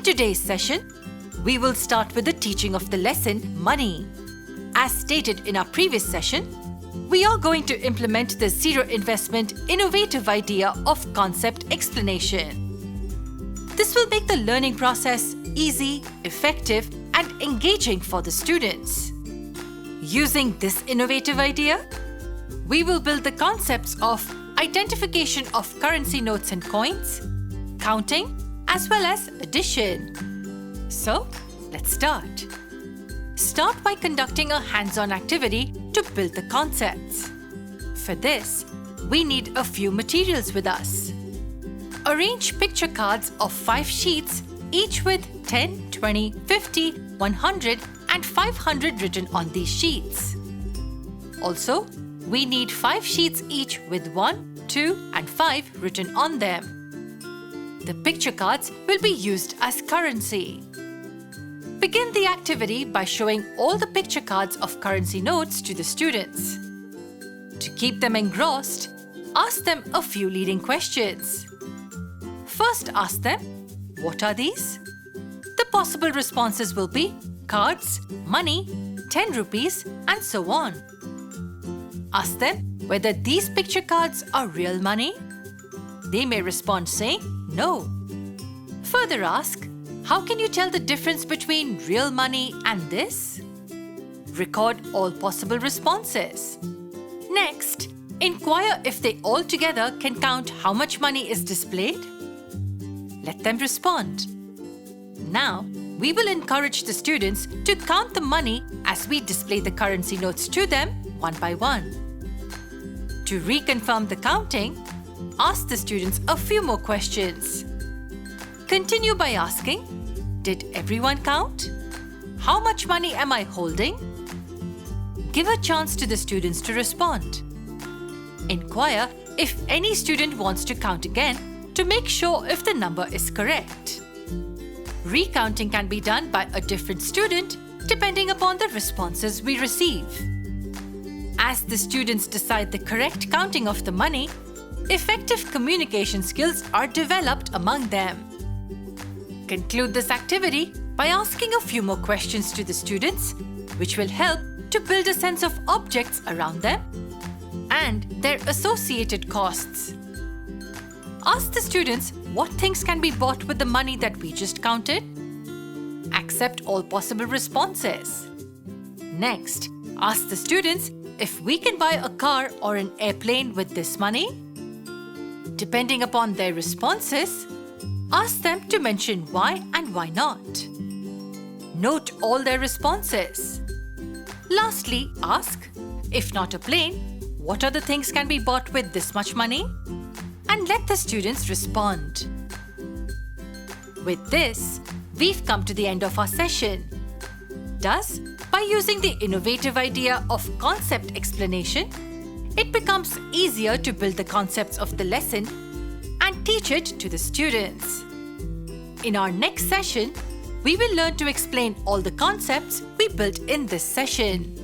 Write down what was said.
today's session, we will start with the teaching of the lesson Money. As stated in our previous session, we are going to implement the zero investment innovative idea of concept explanation. This will make the learning process easy, effective, and engaging for the students. Using this innovative idea, we will build the concepts of identification of currency notes and coins, counting, as well as addition. So, let's start. Start by conducting a hands-on activity to build the concepts. For this, we need a few materials with us. Arrange picture cards of 5 sheets, each with 10, 20, 50, 100 and 500 written on these sheets. Also, we need 5 sheets each with 1, 2 and 5 written on them. The picture cards will be used as currency. Begin the activity by showing all the picture cards of currency notes to the students. To keep them engrossed, ask them a few leading questions. First, ask them, what are these? The possible responses will be cards, money, 10 rupees, and so on. Ask them whether these picture cards are real money. They may respond saying no. Further ask, how can you tell the difference between real money and this? Record all possible responses. Next, inquire if they all together can count how much money is displayed. Let them respond. Now, we will encourage the students to count the money as we display the currency notes to them one by one. To reconfirm the counting, ask the students a few more questions. Continue by asking, did everyone count? How much money am I holding? Give a chance to the students to respond. Inquire if any student wants to count again to make sure if the number is correct. Recounting can be done by a different student depending upon the responses we receive. As the students decide the correct counting of the money, effective communication skills are developed among them. Conclude this activity by asking a few more questions to the students, which will help to build a sense of objects around them and their associated costs. Ask the students what things can be bought with the money that we just counted. Accept all possible responses. Next, ask the students if we can buy a car or an airplane with this money. Depending upon their responses, ask them to mention why and why not. Note all their responses. Lastly, ask, if not a plane, what other things can be bought with this much money? And let the students respond. With this, we've come to the end of our session. Thus, by using the innovative idea of concept explanation, it becomes easier to build the concepts of the lesson and teach it to the students. In our next session, we will learn to explain all the concepts we built in this session.